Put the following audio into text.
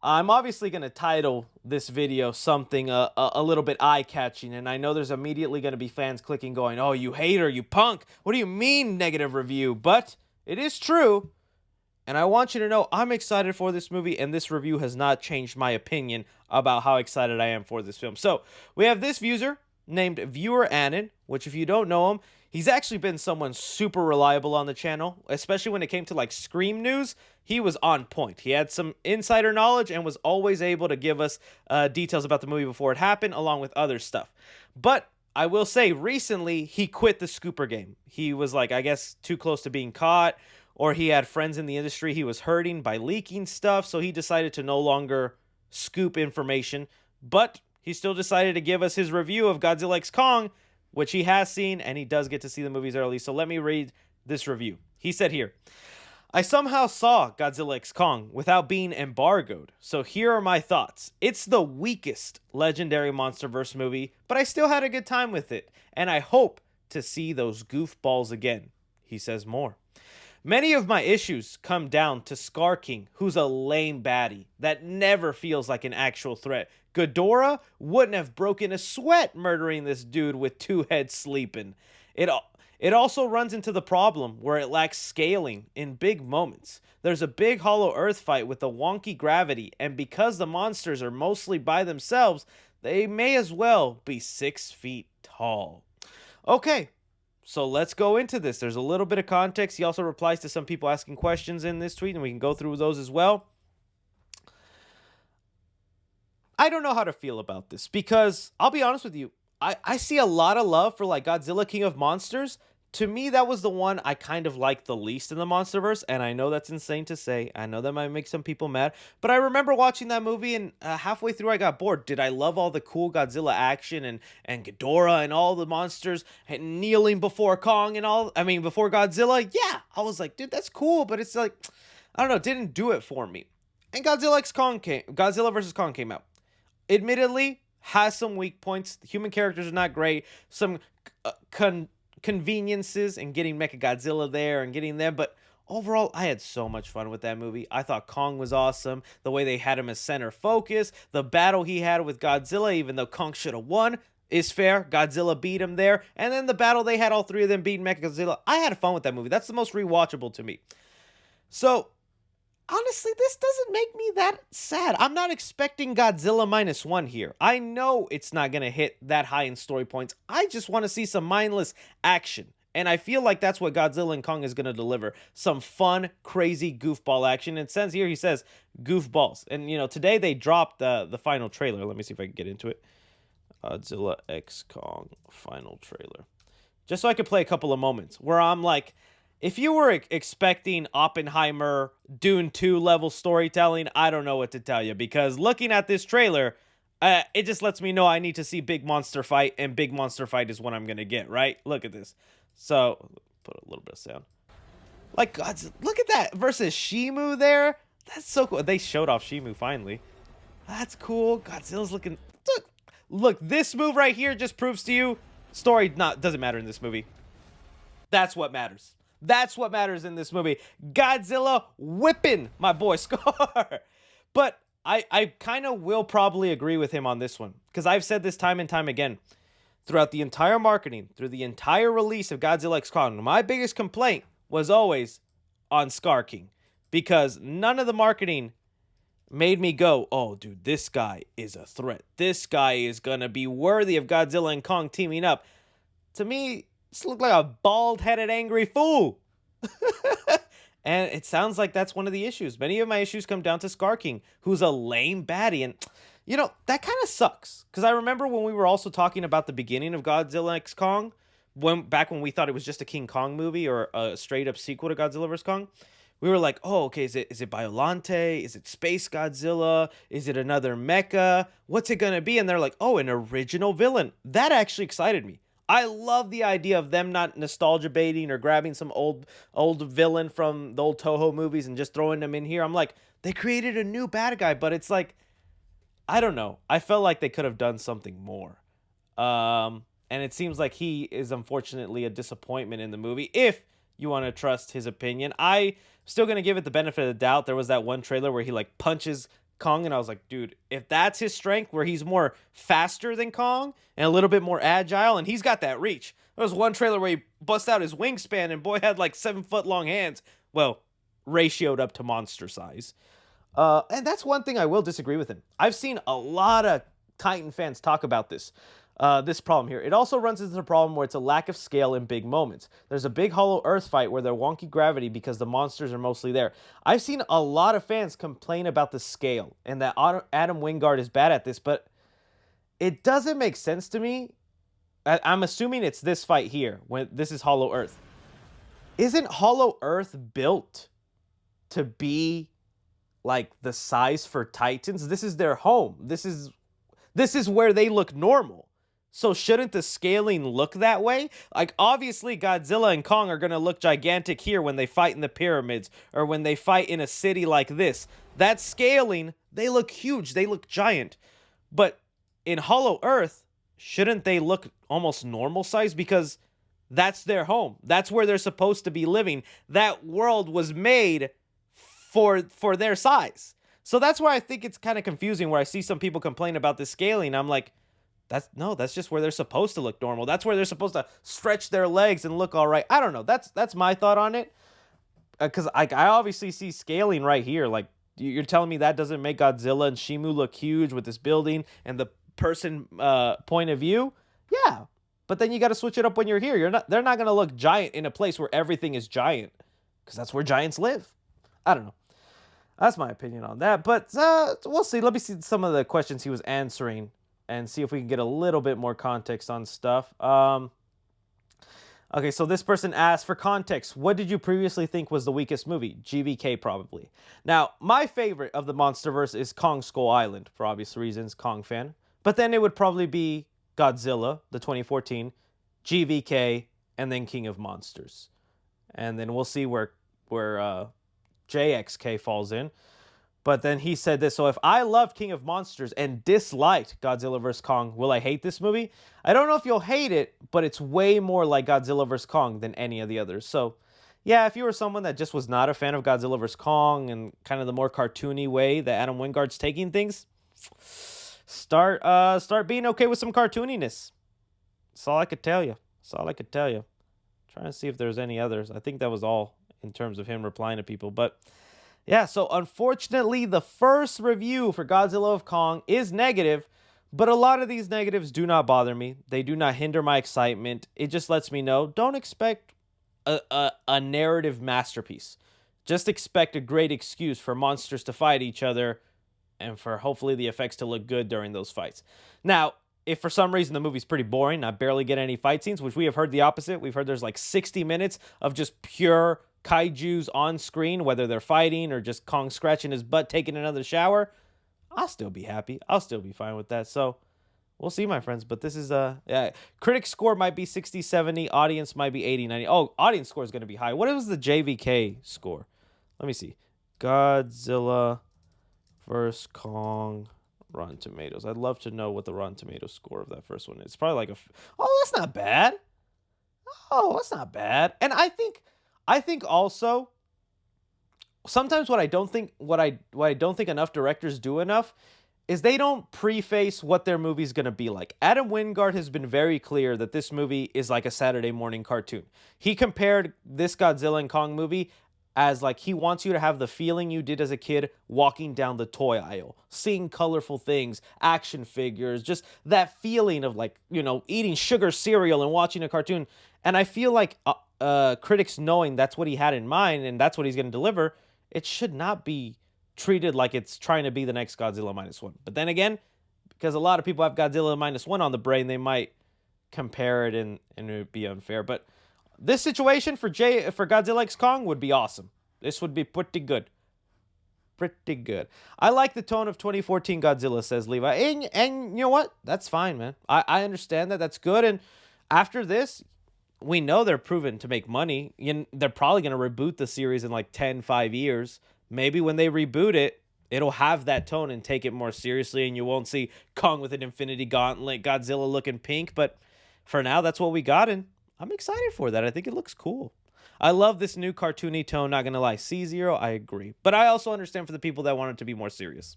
I'm obviously going to title this video something a little bit eye-catching, and I know there's immediately going to be fans clicking going, oh, you hater, you punk, what do you mean negative review? But it is true, and I want you to know I'm excited for this movie, and this review has not changed my opinion about how excited I am for this film. So, we have this user named Viewer Annan, which if you don't know him, he's actually been someone super reliable on the channel, especially when it came to like Scream news. He was on point. He had some insider knowledge and was always able to give us details about the movie before it happened, along with other stuff. But I will say, recently, he quit the scooper game. He was like, I guess, too close to being caught, or he had friends in the industry he was hurting by leaking stuff, so he decided to no longer scoop information. But he still decided to give us his review of Godzilla x Kong, which he has seen, and he does get to see the movies early. So let me read this review. He said here, I somehow saw Godzilla x Kong without being embargoed, so here are my thoughts. It's the weakest legendary MonsterVerse movie, but I still had a good time with it, and I hope to see those goofballs again. He says more. Many of my issues come down to Scar King, who's a lame baddie that never feels like an actual threat. Ghidorah wouldn't have broken a sweat murdering this dude with two heads sleeping. It also runs into the problem where it lacks scaling in big moments. There's a big Hollow Earth fight with a wonky gravity, and because the monsters are mostly by themselves, they may as well be 6 feet tall. Okay, so let's go into this. There's a little bit of context. He also replies to some people asking questions in this tweet, and we can go through those as well. I don't know how to feel about this because I'll be honest with you. I see a lot of love for like Godzilla King of Monsters. To me, that was the one I kind of liked the least in the MonsterVerse, and I know that's insane to say. I know that might make some people mad, but I remember watching that movie, and halfway through I got bored. Did I love all the cool Godzilla action and Ghidorah and all the monsters and kneeling before Kong and all? I mean, before Godzilla? Yeah, I was like, dude, that's cool, but it's like, I don't know, it didn't do it for me. And Godzilla vs. Kong came out. Admittedly, has some weak points. The human characters are not great. Some conveniences in getting Mechagodzilla there and getting them, but overall, I had so much fun with that movie. I thought Kong was awesome. The way they had him as center focus, the battle he had with Godzilla, even though Kong should have won, is fair. Godzilla beat him there, and then the battle they had, all three of them beating Mechagodzilla. I had fun with that movie. That's the most rewatchable to me. So honestly, this doesn't make me that sad. I'm not expecting Godzilla -1 here. I know it's not going to hit that high in story points. I just want to see some mindless action. And I feel like that's what Godzilla and Kong is going to deliver. Some fun, crazy goofball action. And since here he says goofballs. And, you know, today they dropped the final trailer. Let me see if I can get into it. Godzilla x Kong final trailer. Just so I could play a couple of moments where I'm like, if you were expecting Oppenheimer, Dune 2 level storytelling, I don't know what to tell you. Because looking at this trailer, it just lets me know I need to see big monster fight. And big monster fight is what I'm going to get, right? Look at this. So, put a little bit of sound. Like, Godzilla, look at that. Versus Shimu there. That's so cool. They showed off Shimu finally. That's cool. Godzilla's looking... Look, this move right here just proves to you story doesn't matter in this movie. That's what matters. That's what matters in this movie. Godzilla whipping my boy Scar. But I kind of will probably agree with him on this one. Because I've said this time and time again. Throughout the entire marketing, through the entire release of Godzilla x Kong, my biggest complaint was always on Scar King. Because none of the marketing made me go, oh, dude, this guy is a threat. This guy is going to be worthy of Godzilla and Kong teaming up. To me, this looked like a bald-headed angry fool. And it sounds like that's one of the issues. Many of my issues come down to Scar King, who's a lame baddie. And, you know, that kind of sucks. Because I remember when we were also talking about the beginning of Godzilla x Kong, back when we thought it was just a King Kong movie or a straight-up sequel to Godzilla vs. Kong, we were like, oh, okay, is it Biollante? Is it Space Godzilla? Is it another mecha? What's it going to be? And they're like, oh, an original villain. That actually excited me. I love the idea of them not nostalgia baiting or grabbing some old villain from the old Toho movies and just throwing them in here. I'm like, they created a new bad guy, but it's like, I don't know. I felt like they could have done something more. And it seems like he is unfortunately a disappointment in the movie, if you want to trust his opinion. I still going to give it the benefit of the doubt. There was that one trailer where he like punches Kong, and I was like, dude, if that's his strength, where he's more faster than Kong and a little bit more agile, and he's got that reach. There was one trailer where he bust out his wingspan, and boy had like 7 foot long hands. Well, ratioed up to monster size. And that's one thing I will disagree with him. I've seen a lot of Titan fans talk about this problem here. It also runs into the problem where it's a lack of scale in big moments. There's a big Hollow Earth fight where they're wonky gravity because the monsters are mostly there. I've seen a lot of fans complain about the scale and that Adam Wingard is bad at this, but it doesn't make sense to me. I'm assuming it's this fight here when this is Hollow Earth. Isn't Hollow Earth built to be like the size for Titans? This is their home. This is where they look normal. So shouldn't the scaling look that way? Like, obviously Godzilla and Kong are going to look gigantic here when they fight in the pyramids or when they fight in a city like this. That scaling, they look huge. They look giant. But in Hollow Earth, shouldn't they look almost normal size? Because that's their home. That's where they're supposed to be living. That world was made for their size. So that's why I think it's kind of confusing where I see some people complain about the scaling. I'm like, that's just where they're supposed to look normal. That's where they're supposed to stretch their legs and look all right. I don't know. That's my thought on it. Because I obviously see scaling right here. Like, you're telling me that doesn't make Godzilla and Shimu look huge with this building and the person point of view? Yeah. But then you got to switch it up when you're here. They're not going to look giant in a place where everything is giant. Because that's where giants live. I don't know. That's my opinion on that. But we'll see. Let me see some of the questions he was answering and see if we can get a little bit more context on stuff. Okay, so this person asked, for context, what did you previously think was the weakest movie? GVK, probably. Now, my favorite of the Monsterverse is Kong Skull Island, for obvious reasons, Kong fan. But then it would probably be Godzilla, the 2014, GVK, and then King of Monsters. And then we'll see where JXK falls in. But then he said this, so if I loved King of Monsters and disliked Godzilla vs. Kong, will I hate this movie? I don't know if you'll hate it, but it's way more like Godzilla vs. Kong than any of the others. So, yeah, if you were someone that just was not a fan of Godzilla vs. Kong and kind of the more cartoony way that Adam Wingard's taking things, start being okay with some cartooniness. That's all I could tell you. Trying to see if there's any others. I think that was all in terms of him replying to people, but yeah, so unfortunately, the first review for Godzilla of Kong is negative, but a lot of these negatives do not bother me. They do not hinder my excitement. It just lets me know, don't expect a narrative masterpiece. Just expect a great excuse for monsters to fight each other and for hopefully the effects to look good during those fights. Now, if for some reason the movie's pretty boring, I barely get any fight scenes, which we have heard the opposite. We've heard there's like 60 minutes of just pure kaijus on screen, whether they're fighting or just Kong scratching his butt, taking another shower. I'll still be happy. I'll still be fine with that. So we'll see, my friends. But this is critic score might be 60, 70. Audience might be 80, 90. Oh, audience score is going to be high. What was the JVK score? Let me see. Godzilla vs. Kong Rotten Tomatoes. I'd love to know what the Rotten Tomatoes score of that first one is. It's probably like oh, that's not bad. Oh, that's not bad. And I think also sometimes what I don't think enough directors do enough is they don't preface what their movie's going to be like. Adam Wingard has been very clear that this movie is like a Saturday morning cartoon. He compared this Godzilla and Kong movie as like he wants you to have the feeling you did as a kid walking down the toy aisle, seeing colorful things, action figures, just that feeling of like, eating sugar cereal and watching a cartoon. And I feel like critics knowing that's what he had in mind and that's what he's going to deliver, it should not be treated like it's trying to be the next Godzilla -1. But then again, because a lot of people have Godzilla -1 on the brain, they might compare it and it would be unfair. But this situation for Godzilla x Kong would be awesome. This would be pretty good. Pretty good. I like the tone of 2014 Godzilla, says Levi. And you know what? That's fine, man. I understand that. That's good. And after this, we know they're proven to make money. They're probably going to reboot the series in like 5 years. Maybe when they reboot it, it'll have that tone and take it more seriously, and you won't see Kong with an infinity gauntlet, Godzilla looking pink. But for now, that's what we got, and I'm excited for that. I think it looks cool. I love this new cartoony tone, not going to lie. C0, I agree. But I also understand for the people that want it to be more serious.